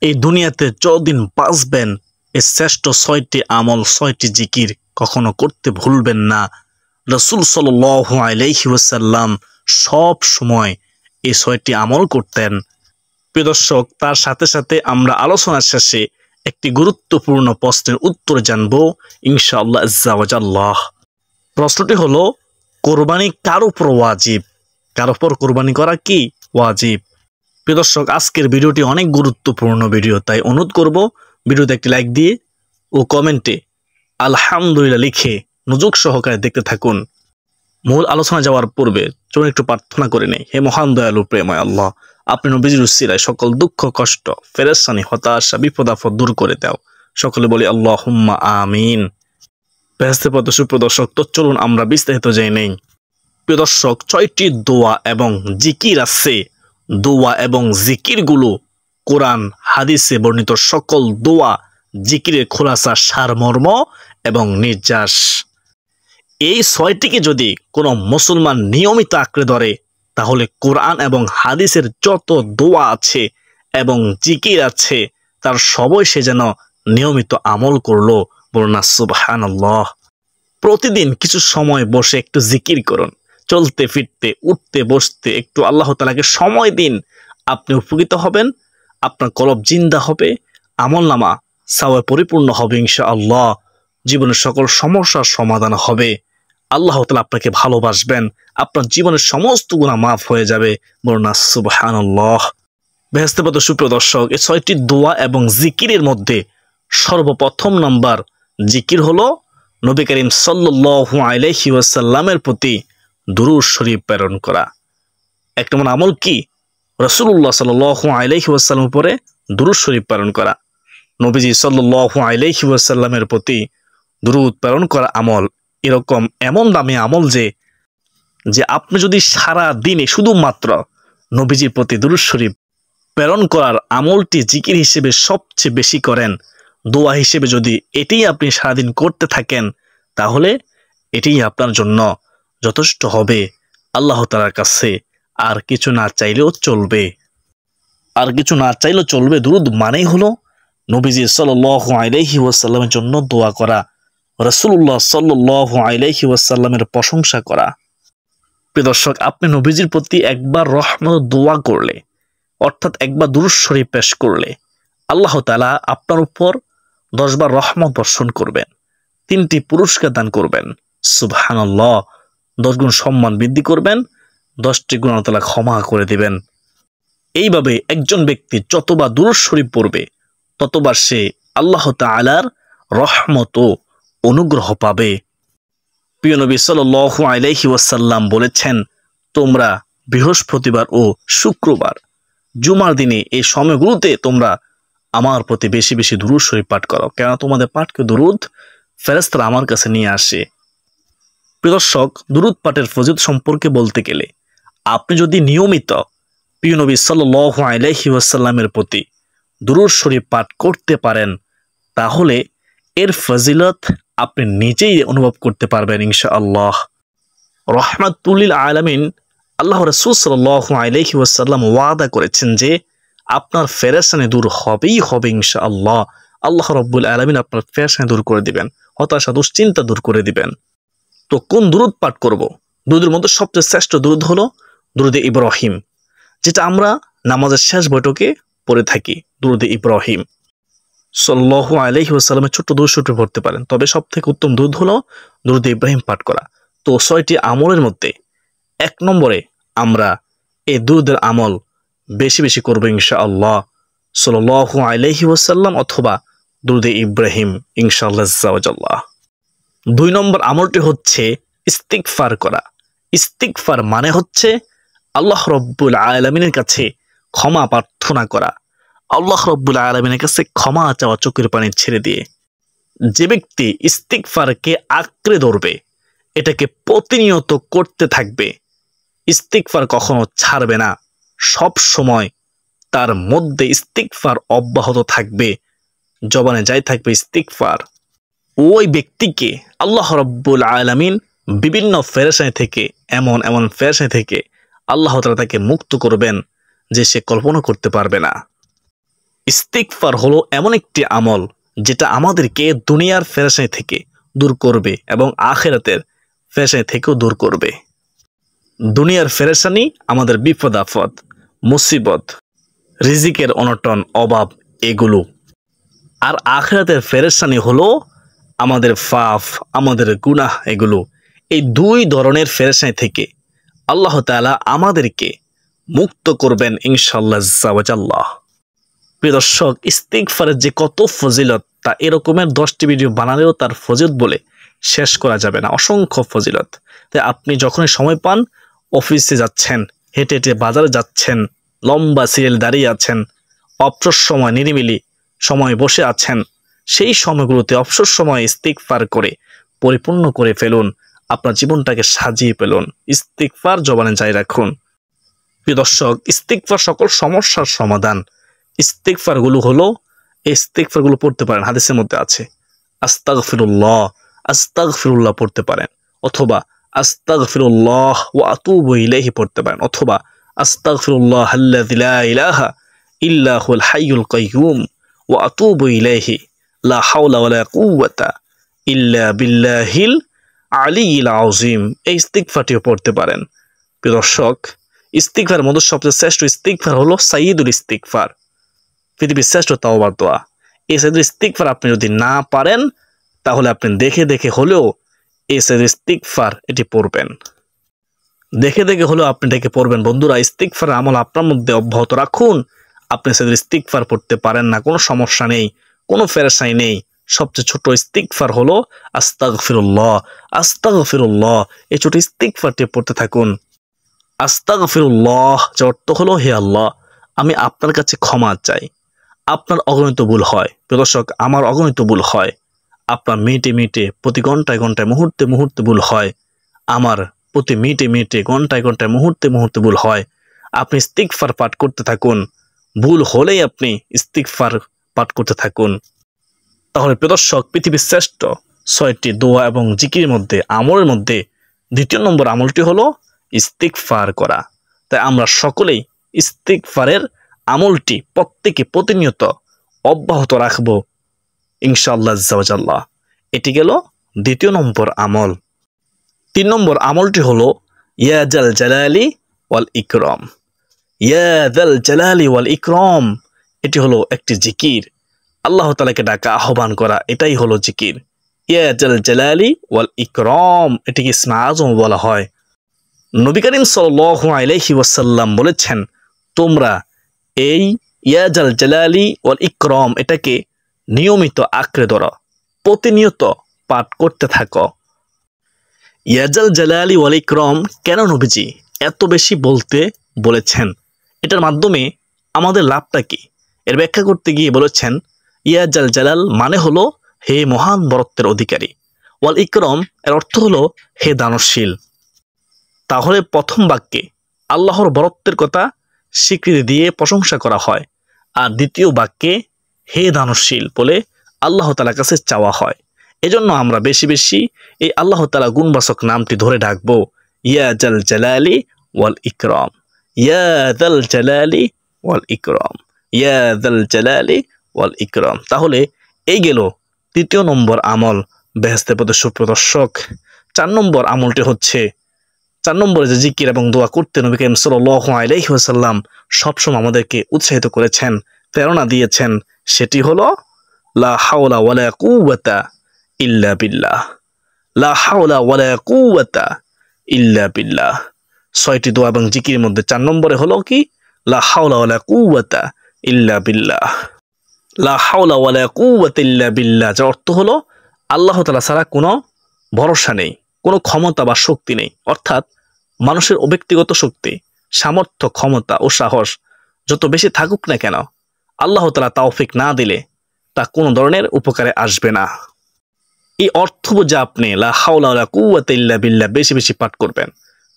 এই দুনিয়াতে যতদিন বাঁচবেন এই শ্রেষ্ঠ 6টি আমল 6টি জিকির কখনো করতে ভুলবেন না। রাসূল সাল্লাল্লাহু আলাইহি ওয়াসাল্লাম সব সময় এই 6টি আমল করতেন। প্রিয় দর্শক, তার সাথে সাথে আমরা আলোচনার শেষে একটি গুরুত্বপূর্ণ প্রশ্নের উত্তর জানব ইনশাআল্লাহ আজ্জা ওয়া জাল্লাহ। প্রশ্নটি হলো, কোরবানি কার উপর ওয়াজিব? কার উপর কোরবানি করা কি ওয়াজিব? প্রিয় দর্শক, আজকের ভিডিওটি অনেক গুরুত্বপূর্ণ ভিডিও, তাই অনুরোধ করব ভিডিওতে একটি লাইক দিয়ে ও কমেন্টে আলহামদুলিল্লাহ লিখে মনোযোগ সহকারে দেখতে থাকুন। মূল আলোচনা যাওয়ার পূর্বে চলুন একটু প্রার্থনা করে নেই। হে মহান দয়ালু প্রেমময় আল্লাহ, আপনি নবীজির উসিলায় সকল দুঃখ কষ্ট পেরেশানি হতাশা বিপদ আপদ দূর করে দাও। সকলে বলি আল্লাহুম্মা আমিন। বেহেশতের পথে সুপ্রিয় দর্শক, তো চলুন আমরা বিস্তারিত জেনে নেই। প্রিয় দর্শক, 6টি দোয়া এবং জিকির আছে। দোয়া এবং জিকিরগুলো কোরআন হাদিসে বর্ণিত সকল দোয়া জিকিরের খোলাসা সারমর্ম এবং নির্যাস। এই 6টিকে যদি কোনো মুসলমান নিয়মিত আঁকড়ে ধরে তাহলে কোরআন এবং হাদিসের যত দোয়া আছে এবং জিকির আছে তার সবই সে যেন নিয়মিত আমল করলো। বলুন না সুবহানাল্লাহ। প্রতিদিন কিছু সময় বসে একটু জিকির করুন। চলতে ফিরতে উঠতে বসতে একটু আল্লাহ তাআলাকে সময় দিন। আপনি উপকৃত হবেন, আপনার কলব জিন্দা হবে, আমলনামা সওয়াবে পরিপূর্ণ হবে ইনশাআল্লাহ। জীবনের সকল সমস্যার সমাধান হবে। আল্লাহ তাআলা আপনাকে ভালোবাসবেন, আপনার জীবনের সমস্ত গুনাহ মাফ হয়ে যাবে। বলুন না সুবহানাল্লাহ। বেহেশতের পথে সুপ্রিয় দর্শক, এই 6টি দোয়া এবং জিকিরের মধ্যে সর্বপ্রথম নাম্বার জিকির হলো নবী করিম সাল্লাল্লাহু আলাইহি ওয়াসাল্লামের প্রতি দুরূদ শরীফ প্রেরণ করা। এক নম্বর আমল কি? রাসূলুল্লাহ সাল্লাল্লাহু আলাইহি ওয়াসাল্লামের উপরে দুরূদ শরীফ প্রেরণ করা। নবীজি সাল্লাল্লাহু আলাইহি ওয়াসাল্লামের প্রতি দুরূদ প্রেরণ করা আমল এমন দামি আমল যে আপনি যদি সারা দিনে শুধুমাত্র নবীজির প্রতি দুরূদ শরীফ প্রেরণ করার আমলটি জিকির হিসেবে সবচেয়ে বেশি করেন, দোয়া হিসেবে যদি এটাই আপনি সারাদিন করতে থাকেন তাহলে এটাই আপনার জন্য যথেষ্ট হবে আল্লাহ তাআলার কাছে। আর কিছু না চাইলেও চলবে। দুরূদ মানেই হলো নবীজি সাল্লাল্লাহু আলাইহি ওয়াসাল্লামের জন্য দোয়া করা, রাসূলুল্লাহ সাল্লাল্লাহু আলাইহি ওয়াসাল্লামের প্রশংসা করা। প্রিয় দর্শক, আপনি নবীজির প্রতি একবার রহমত দোয়া করলে, অর্থাৎ একবার দুরূদ শরীফ পেশ করলে আল্লাহ তাআলা আপনার উপর 10 বার রহমত বর্ষণ করবেন, 3টি পুরস্কার দান করবেন। সুবহানাল্লাহ। 10 গুণ সম্মান বৃদ্ধি করবেন, 10টি গুনাহ আল্লাহ তাআলা ক্ষমা করে দিবেন। এইভাবে একজন ব্যক্তি যতবার দুরূদ শরীফ পড়বে ততবার সে আল্লাহ তাআলার রহমত ও অনুগ্রহ পাবে। প্রিয় নবী সাল্লাল্লাহু আলাইহি ওয়াসাল্লাম বলেছেন, তোমরা বৃহস্পতিবার ও শুক্রবার জুমার দিনে এই সময়গুলোতে তোমরা আমার প্রতি বেশি বেশি দুরূদ শরীফ পাঠ করো, কেন তোমাদের পাঠকে দুরূদ ফেরেশতারা আমার কাছে নিয়ে আসে। প্রিয় দর্শক, দুরূদ পাঠের ফজিলত সম্পর্কে বলতে গেলে আপনি যদি নিয়মিত প্রিয় নবী সাল্লাল্লাহু আলাইহি ওয়াসাল্লামের প্রতি দুরূদ শরীফ পাঠ করতে পারেন তাহলে এর ফজিলত আপনি নিজেই অনুভব করতে পারবেন ইনশাআল্লাহ। রাহমাতুল লিল আলামিন আল্লাহ রাসূল সাল্লাল্লাহু আলাইহি ওয়াসাল্লাম ওয়াদা করেছেন যে আপনার পেরেশানি দূর হবেই হবে ইনশাআল্লাহ। আল্লাহ রাব্বুল আলামিন আপনার পেরেশানি দূর করে দিবেন, হতাশা দুশ্চিন্তা দূর করে দিবেন। তো কোন দুরূদ পাঠ করব? দুরূদের মধ্যে সবচেয়ে শ্রেষ্ঠ দুরূদ হলো দুরূদে ইব্রাহিম, যেটা আমরা নামাজের শেষ বৈঠকে পড়ে থাকি। দুরূদে ইব্রাহিম সাল্লাল্লাহু আলাইহি ওয়াসাল্লামের ছোট্ট দুরূদ শরীফ পড়তে পারেন, তবে সবথেকে উত্তম দুরূদ হলো দুরূদে ইব্রাহিম পাঠ করা। তো 6টি আমলের মধ্যে 1 নম্বরে আমরা এই দুরূদের আমল বেশি বেশি করব ইনশাআল্লাহ, সাল্লাল্লাহু আলাইহি ওয়াসাল্লাম অথবা দুরূদে ইব্রাহিম ইনশাআল্লাহ আজ্জা ওয়া জাল্লাহ। 2 নম্বর আমলটি হচ্ছে ইস্তিগফার করা। ইস্তিগফার মানে হচ্ছে আল্লাহ রাব্বুল আলামিনের কাছে ক্ষমা প্রার্থনা করা, আল্লাহ রাব্বুল আলামিনের কাছে ক্ষমা চাওয়া চোখের পানি ছেড়ে দিয়ে। যে ব্যক্তি ইস্তিগফারকে আঁকড়ে ধরবে, এটাকে প্রতিনিয়ত করতে থাকবে, ইস্তিগফার কখনো ছাড়বে না, সব সময় তার মধ্যে ইস্তিগফার অব্যাহত থাকবে, জবানে যাই থাকবে ইস্তিগফার, ওই ব্যক্তিকে আল্লাহ রাব্বুল আলামিন বিভিন্ন পেরেশানি থেকে এমন পেরেশানি থেকে আল্লাহ তাআলা তাকে মুক্ত করবেন যে সে কল্পনা করতে পারবে না। ইস্তিগফার হলো এমন একটি আমল যেটা আমাদেরকে দুনিয়ার পেরেশানি থেকে দূর করবে এবং আখিরাতের পেরেশানি থেকেও দূর করবে। দুনিয়ার পেরেশানি আমাদের বিপদ আপদ, মুসিবত, রিজিকের অনটন, অভাব এগুলো। আর আখিরাতের পেরেশানি হলো আমাদের পাপ, আমাদের গুনাহ এগুলো। এই দুই ধরনের পেরেশানি থেকে আল্লাহ তাআলা আমাদেরকে মুক্ত করবেন ইনশাআল্লাহ আল্লাহ। প্রিয় দর্শক, ইস্তিগফারের যে কত ফজিলত তা এরকমের 10টি ভিডিও বানালেও তার ফজিলত বলে শেষ করা যাবে না, অসংখ্য ফজিলত। তাই আপনি যখনই সময় পান, অফিসে যাচ্ছেন, হেঁটে হেঁটে বাজারে যাচ্ছেন, লম্বা সিরিয়াল দাঁড়িয়ে আছেন, অবসর সময় নিরিবিলি সময় বসে আছেন, সেই সময়গুলোতে অবসর সময় ইস্তিগফার করে পরিপূর্ণ করে ফেলুন, আপনার জীবনটাকে সাজিয়ে ফেলুন। ইস্তিগফার জবানে জারি রাখুন। প্রিয় দর্শক, ইস্তিগফার সকল সমস্যার সমাধান। ইস্তিগফারগুলো হলো, এই ইস্তিগফারগুলো পড়তে পারেন, হাদিসের মধ্যে আছে। আস্তাগফিরুল্লাহ, আস্তাগফিরুল্লাহ পড়তে পারেন, অথবা আস্তাগফিরুল্লাহ ওয়া আতুবু ইলাইহি পড়তে পারেন, অথবা আস্তাগফিরুল্লাহ আল্লাযী লা ইলাহা ইল্লা হুয়াল হাইয়ুল কাইয়্যুম ওয়া আতুবু ইলাইহি লা হাওলা ওয়ালা কুওয়াতা ইল্লা বিল্লাহিল আলিয়্যিল আযীম। এই ইস্তিগফারটিও পড়তে পারেন। প্রিয় দর্শক, ইস্তিগফারের মধ্যে সবচেয়ে শ্রেষ্ঠ ইস্তিগফার হলো সাইয়্যিদুল ইস্তিগফার, পৃথিবীর শ্রেষ্ঠ তাওবার দোয়া। এই সাইয়্যিদুল ইস্তিগফার আপনি যদি না পারেন, তাহলে আপনি দেখে দেখে হলেও এই সাইয়্যিদুল ইস্তিগফার এটি পড়বেন। দেখে দেখে হলেও আপনি ডেকে পড়বেন। বন্ধুরা, ইস্তিগফারের আমল আপনার মধ্যে অব্যাহত রাখুন। আপনি সাইয়্যিদুল ইস্তিগফার পড়তে পারেন না, কোনো সমস্যা নেই, কোনো পেরেশানি নেই। সবচেয়ে ছোট ইস্তিগফার হলো আস্তাগফিরুল্লাহ, আস্তাগফিরুল্লাহ। এই ছোট ইস্তিগফারটি পড়তে থাকুন। আস্তাগফিরুল্লাহ যার অর্থ হলো, হে আল্লাহ, আমি আপনার কাছে ক্ষমা চাই। আপনার অগণিত ভুল হয় প্রিয় দর্শক, আমার অগণিত ভুল হয়। আপনার মিনিটে মিনিটে, প্রতি ঘন্টায় ঘন্টায়, মুহূর্তে মুহূর্তে ভুল হয়। আমার প্রতি মিনিটে মিনিটে, ঘন্টায় ঘন্টায়, মুহূর্তে মুহূর্তে ভুল হয়। আপনি ইস্তিগফার পাঠ করতে থাকুন। ভুল হলেই আপনি ইস্তিগফার পাঠ করতে থাকুন। তাহলে প্রিয় দর্শক, পৃথিবীর শ্রেষ্ঠ 6টি দোয়া এবং জিকিরের মধ্যে, আমলের মধ্যে 2 নম্বর আমলটি হলো ইস্তিগফার করা। তাই আমরা সকলেই ইস্তিগফারের আমলটি প্রত্যেকে প্রতিনিয়ত অব্যাহত রাখব ইনশাআল্লাহ আল্লাহ। এটি গেল 2 নম্বর আমল। 3 নম্বর আমলটি হলো ইয়া জাল জালালি ওয়াল ইকরাম। ইয়া জাল জালালি ওয়াল ইকরাম, এটি হলো একটি জিকির। আল্লাহ তাআলাকে ডাকা, আহ্বান করা, এটাই হলো জিকির। ইয়া জাল জালালি ওয়াল ইকরাম, এটিকে ইসমে আযম বলা হয়। নবী করিম সাল্লাল্লাহু আলাইহি ওয়াসাল্লাম বলেছেন, তোমরা এই ইয়া জাল জালালি ওয়াল ইকরাম এটাকে নিয়মিত আঁকড়ে ধরো, প্রতিনিয়ত পাঠ করতে থাকো। ইয়া জাল জালালি ওয়াল ইকরাম কেন নবীজি এত বেশি বলতে বলেছেন? এটার মাধ্যমে আমাদের লাভটা কি? এর ব্যাখ্যা করতে গিয়ে বলেছেন, ইয়া জাল জালাল মানে হলো হে মহান বরত্বের অধিকারী, ওয়াল ইকরাম এর অর্থ হলো হে দানশীল। তাহলে প্রথম বাক্যে আল্লাহর বরত্বের কথা স্বীকৃতি দিয়ে প্রশংসা করা হয়, আর দ্বিতীয় বাক্যে হে দানশীল বলে আল্লাহ তাআলার কাছে চাওয়া হয়। এজন্য আমরা বেশি বেশি এই আল্লাহ তাআলা গুণবাচক নামটি ধরে ডাকবো, ইয়া জাল জালালি ওয়াল ইকরাম, ইয়া জাল জালালি ওয়াল ইকরাম, ইয়া জাল জালালি ওয়াল ইকরাম। তাহলে এই গেল 3 নম্বর আমল, বেহেশতের পথে সুপ্রদর্শক। 4 নম্বর আমলটি হচ্ছে, 4 নম্বরে যে জিকির এবং দোয়া করতে নবী করিম সাল্লাল্লাহু আলাইহি ওয়াসাল্লাম সবসময় আমাদেরকে উৎসাহিত করেছেন, প্রেরণা দিয়েছেন, সেটি হলো লা হাওলা ওয়ালা কুওয়াতা ইল্লা বিল্লাহ, লা হাওলা ওয়ালা কুওয়াতা ইল্লা বিল্লাহ। 6টি দোয়া এবং জিকিরের মধ্যে 4 নম্বরে হলো কি, লা হাওলা ওয়ালা কুওয়াতা ইল্লা বিল্লাহ, লা হাওলা ওয়ালা কুওয়াতা ইল্লা বিল্লাহ, যার অর্থ হলো আল্লাহ তাআলা ছাড়া কোনো ভরসা নেই, কোনো ক্ষমতা বা শক্তি নেই। অর্থাৎ মানুষের ব্যক্তিগত শক্তি, সামর্থ্য, ক্ষমতা ও সাহস যত বেশি থাকুক না কেন, আল্লাহ তাআলা তৌফিক না দিলে তা কোনো ধরনের উপকারে আসবে না। এই অর্থ বুঝে আপনি লা হাওলা ওয়ালা কুওয়াতা ইল্লা বিল্লাহ বেশি বেশি পাঠ করবেন।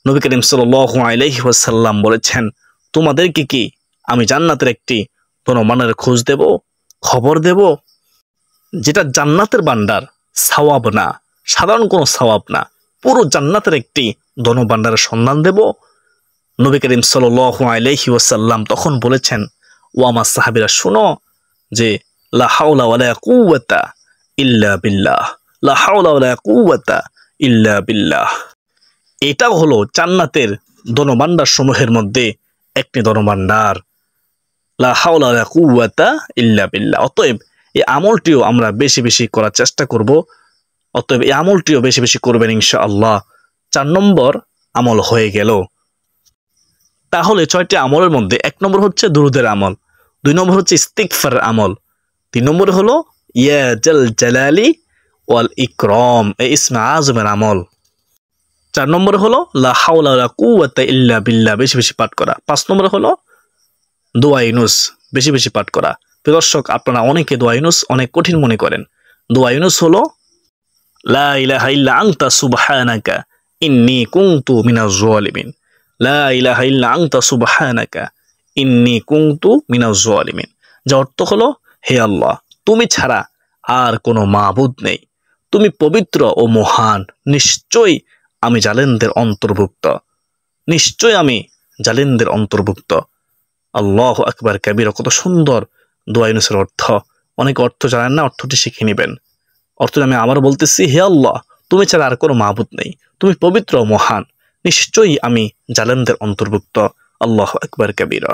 নবী করিম সাল্লাল্লাহু আলাইহি ওয়াসাল্লাম বলেছেন, তোমাদেরকে কি আমি জান্নাতের একটি ধনভাণ্ডারের খোঁজ দেব, খবর দেব, যেটা জান্নাতের ভাণ্ডার, সওয়াব না, সাধারণ কোনো সওয়াব না, পুরো জান্নাতের একটি ধনভাণ্ডারের সন্ধান দেব। নবী করিম সাল্লাল্লাহু আলাইহি ওয়াসাল্লাম তখন বলেছেন, ও আমার সাহাবীরা শুনো, যে লা হাওলা ওয়ালা কুওয়াতা ইল্লা বিল্লাহ, লা হাওলা ওয়ালা কুওয়াতা ইল্লা বিল্লাহ। এটা হলো জান্নাতের ধনভাণ্ডার সমূহের মধ্যে একটি ধনভাণ্ডার, লা হাওলা ওয়ালা কুওয়াতা ইল্লা বিল্লাহ। অতএব এই আমলটিও আমরা বেশি বেশি করার চেষ্টা করব। অতএব এই আমলটিও বেশি বেশি করবেন ইনশাআল্লাহ। 4 নম্বর আমল হয়ে গেল। তাহলে 6টি আমলের মধ্যে 1 নম্বর হচ্ছে দুরুদের আমল, 2 নম্বর হচ্ছে ইস্তিগফারের আমল, 3 নম্বর হলো ইয়া জাল জালালি ওয়াল ইকরাম এই ইসমে আযমের আমল, 4 নম্বর হলো লা হাওলা ওয়ালা কুওয়াতা ইল্লা বিল্লাহ বেশি বেশি পাঠ করা, 5 নম্বর হলো দোয়া ইউনুস বেশি বেশি পাঠ করা। প্রিয় দর্শক, আপনারা অনেকে দোয়া ইউনুস অনেক কঠিন মনে করেন। দোয়া ইউনুস হলো লা ইলাহা ইল্লা আনতা সুবহানাকা ইন্নী কুনতু মিনাজ জালিমিন, লা ইলাহা ইল্লা আনতা সুবহানাকা ইন্নী কুনতু মিনাজ জালিমিন। যার অর্থ হলো, হে আল্লাহ, তুমি ছাড়া আর কোনো মাবুদ নেই, তুমি পবিত্র ও মহান, নিশ্চয়ই আমি জালেমদের অন্তর্ভুক্ত, নিশ্চয়ই আমি জালেমদের অন্তর্ভুক্ত। আল্লাহু আকবার কাবীরা। কত সুন্দর দোয়া ইউনুসের অর্থ। অনেক অর্থ জানেন না, অর্থটি শিখে নেবেন। অর্থ আমি আবার বলতেছি, হে আল্লাহ, তুমি ছাড়া আর কোনো মাবুদ নেই, তুমি পবিত্র ও মহান, নিশ্চয়ই আমি জালেমদের অন্তর্ভুক্ত। আল্লাহু আকবার কাবীরা।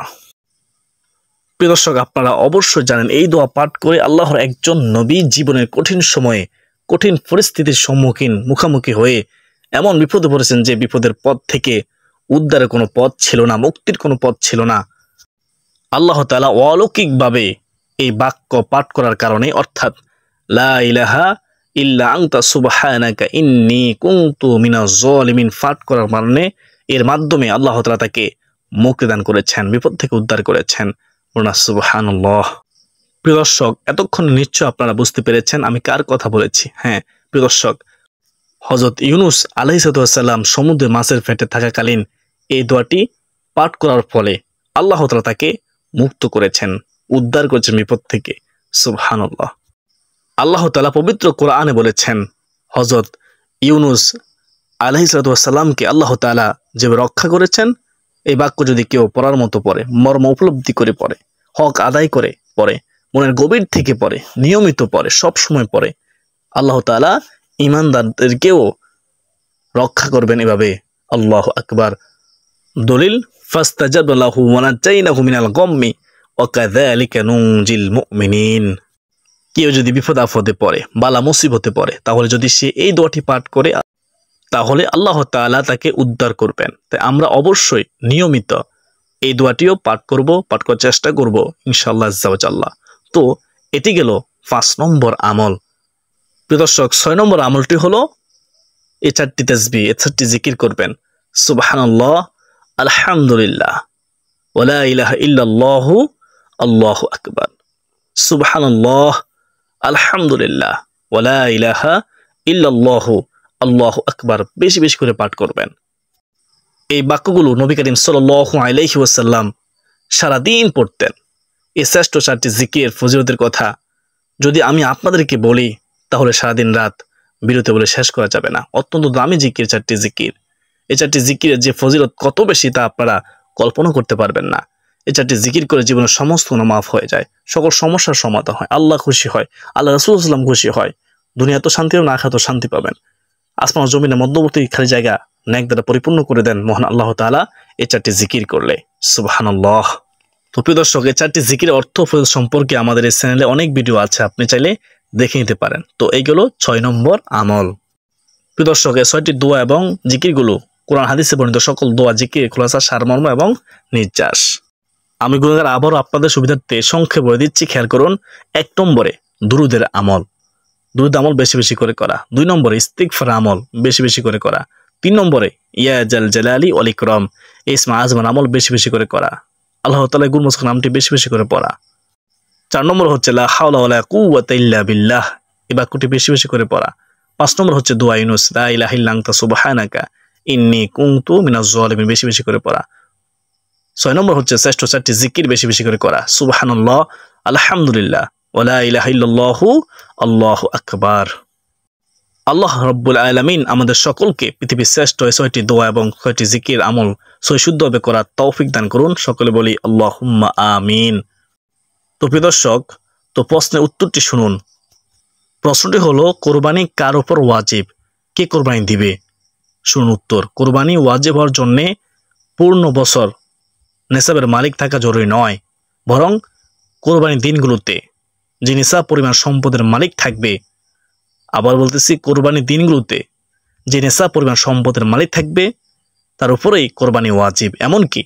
প্রিয় দর্শক, আপনারা অবশ্যই জানেন এই দোয়া পাঠ করে আল্লাহর একজন নবী জীবনের কঠিন সময়ে কঠিন পরিস্থিতির মুখোমুখি হয়ে এমন বিপদে পড়েছেন যে বিপদের পথ থেকে উদ্ধারের কোনো পথ ছিল না, মুক্তির কোনো পথ ছিল না। আল্লাহ তাআলা অলৌকিকভাবে এই বাক্য পাঠ করার কারণে, অর্থাৎ লা ইলাহা ইল্লা আনতা সুবহানাকা ইন্নী কুনতু মিনাজ জালিমিন পাঠ করার কারণে, এর মাধ্যমে আল্লাহ তাআলা তাকে মুক্তি দান করেছেন, বিপদ থেকে উদ্ধার করেছেন। সুবহানাল্লাহ। প্রিয় দর্শক, এতক্ষণ নিশ্চয় আপনারা বুঝতে পেরেছেন আমি কার কথা বলেছি। হ্যাঁ প্রিয় দর্শক, হযরত ইউনুস আলাইহিস সালাম সমুদ্রে মাছের পেটে থাকাকালীন এই দোয়াটি পাঠ করার ফলে আল্লাহ তাআলা তাকে মুক্ত করেছেন, উদ্ধার করেছেন বিপদ থেকে। সুবহানাল্লাহ। আল্লাহ তাআলা পবিত্র কোরআনে বলেছেন, হযরত ইউনুস আলাইহিস সালামকে আল্লাহ তাআলা যে রক্ষা করেছেন, এই বাক্য যদি কেউ পড়ার মতো পড়ে, মর্ম উপলব্ধি করে পড়ে, হক আদায় করে পড়ে, মনের গভীর থেকে পড়ে, নিয়মিত পড়ে, সব সময় পড়ে, আল্লাহ তাআলা ঈমানদারদেরকেও রক্ষা করবেন এভাবে। আল্লাহু আকবার। দলিল, ফাস্তাজাবনা লাহু ওয়া নাজাইনাহু মিনাল গাম্মি ওয়া কাযালিকা নুনজিল মুমিনিন। কেউ যদি বিপদ আপদে পড়ে, বালা মুসিবতে পড়ে, তাহলে যদি সে এই দোয়াটি পাঠ করে, তাহলে আল্লাহ তাআলা তাকে উদ্ধার করবেন। তাই আমরা অবশ্যই নিয়মিত এই দোয়াটিও পাঠ করব, পাঠ করার চেষ্টা করব ইনশাআল্লাহ আজ্জা ওয়া জাল্লা। তো এটি গেল 5 নম্বর আমল। প্রিয় দর্শক, 6 নম্বর আমলটি হলো এই 4টি তাসবিহ, এই 4টি জিকির করবেন। সুবহানাল্লাহ, আলহামদুলিল্লাহ, ওয়া লা ইলাহা ইল্লাল্লাহু, আল্লাহু আকবার। সুবহানাল্লাহ, আলহামদুলিল্লাহ, ওয়া লা ইলাহা ইল্লাল্লাহু, আল্লাহু আকবার বেশি বেশি করে পাঠ করবেন। এই বাক্যগুলো নবী করিম সাল্লাল্লাহু আলাইহি ওয়াসাল্লাম সারাদিন পড়তেন। এই শ্রেষ্ঠ 4টি জিকির ফজিলতের কথা যদি আমি আপনাদেরকে বলি, তাহলে সারাদিন রাত বিরতি বলে শেষ করা যাবে না। অত্যন্ত দামি জিকির 4টি জিকির। এই 4টি জিকিরের যে ফজিলত কত বেশি তা আপনারা কল্পনা করতে পারবেন না। এই 4টি জিকির করে জীবনের সমস্ত গুনাহ মাফ হয়ে যায়, সকল সমস্যার সমাধান হয়, আল্লাহ খুশি হয়, আল্লাহ রাসূল সাল্লাল্লাহু আলাইহি ওয়াসাল্লাম খুশি হয়। দুনিয়া তো শান্তি হবে না, আখিরাতেও শান্তি পাবেন। আসমান জমিনের মধ্যবর্তী খালি জায়গা নেক দ্বারা পরিপূর্ণ করে দেন মহান আল্লাহ তাআলা এই 4টি জিকির করলে। সুবহানাল্লাহ। তো প্রিয় দর্শক, এই 4টি জিকিরের অর্থ সম্পর্কে আমাদের এই চ্যানেলে অনেক ভিডিও আছে, আপনি চাইলে দেখে নিতে পারেন। তো এইগুলো 6 নম্বর আমল। প্রিয় দর্শক, এই 6টি দোয়া এবং জিকিরগুলো কোরআন হাদিসে বর্ণিত সকল দোয়া জিকির খোলাসা, সারমর্ম এবং নির্যাস। আমি গুণগার আবারও আপনাদের সুবিধার্থে সংক্ষেপে বলে দিচ্ছি, খেয়াল করুন। 1 নম্বরে দুরুদের আমল, দুরুদ আমল বেশি বেশি করে করা। 2 নম্বরে ইস্তিগফার আমল বেশি বেশি করে করা। 3 নম্বরে ইয়া জাল জালালি ওয়াল ইকরাম ইসমে আযমের আমল বেশি বেশি করে করা। আল্লাহ তাআলার গুণবাচক নামটি বেশি বেশি করে পড়া। 4 নম্বর হচ্ছে লা হাওলা ওয়ালা কুওয়াতা ইল্লা বিল্লাহ, এই বাক্যটি বেশি বেশি করে পড়া। 5 নম্বর হচ্ছে দোয়া ইউনুস, লা ইলাহা ইল্লা আনতা সুবহানাকা ইন্নী কুনতু মিনাজ জালিমিন বেশি বেশি করে পড়া। 6 নম্বর হচ্ছে শ্রেষ্ঠ 4টি জিকির বেশি বেশি করে করা। সুবহানাল্লাহ, আলহামদুলিল্লাহ, ওয়া লা ইলাহা ইল্লাল্লাহু, আল্লাহু আকবার। আল্লাহ রাব্বুল আলামিন আমাদের সকলকে পৃথিবীর শ্রেষ্ঠ 6টি দোয়া এবং 6টি জিকির আমল সহিশুদ্ধভাবে করার তৌফিক দান করুন। সকলে বলি আল্লাহুম্মা আমিন। তো প্রিয় দর্শক, তো প্রশ্নের উত্তরটি শুনুন। প্রশ্নটি হলো, কোরবানি কার উপর ওয়াজিব? কে কোরবানি দিবে? শুনুন উত্তর। কোরবানি ওয়াজিব হওয়ার জন্যে পূর্ণ বছর নেসাবের মালিক থাকা জরুরি নয়, বরং কোরবানির দিনগুলোতে যে নিসাব পরিমাণ সম্পদের মালিক থাকবে, আবার বলতেছি, কোরবানির দিনগুলোতে যে নেসাব পরিমাণ সম্পদের মালিক থাকবে তার উপরেই কোরবানি ওয়াজিব। এমনকি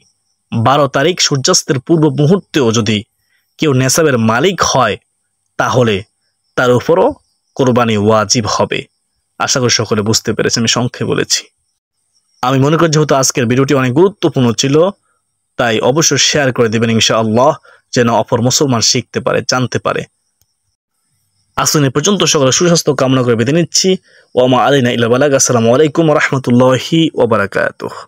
12 তারিখ সূর্যাস্তের পূর্ব মুহূর্তেও যদি কেউ নেসাবের মালিক হয় তাহলে তার উপরও কোরবানি ওয়াজিব হবে। আশা করি সকলে বুঝতে পেরেছে, আমি সংক্ষেপে বলেছি। আমি মনে করি যেহেতু আজকের ভিডিওটি অনেক গুরুত্বপূর্ণ ছিল, তাই অবশ্যই শেয়ার করে দেবেন ইনশাআল্লাহ, যেন অপর মুসলমান শিখতে পারে, জানতে পারে। আসুন এ পর্যন্ত সকলে সুস্বাস্থ্য কামনা করে বিদায় নিচ্ছি। ওয়া মা আলাইনা ইল্লা বালাগ। আসসালামু আলাইকুম ওয়া রাহমাতুল্লাহি ওয়া বারাকাতুহু।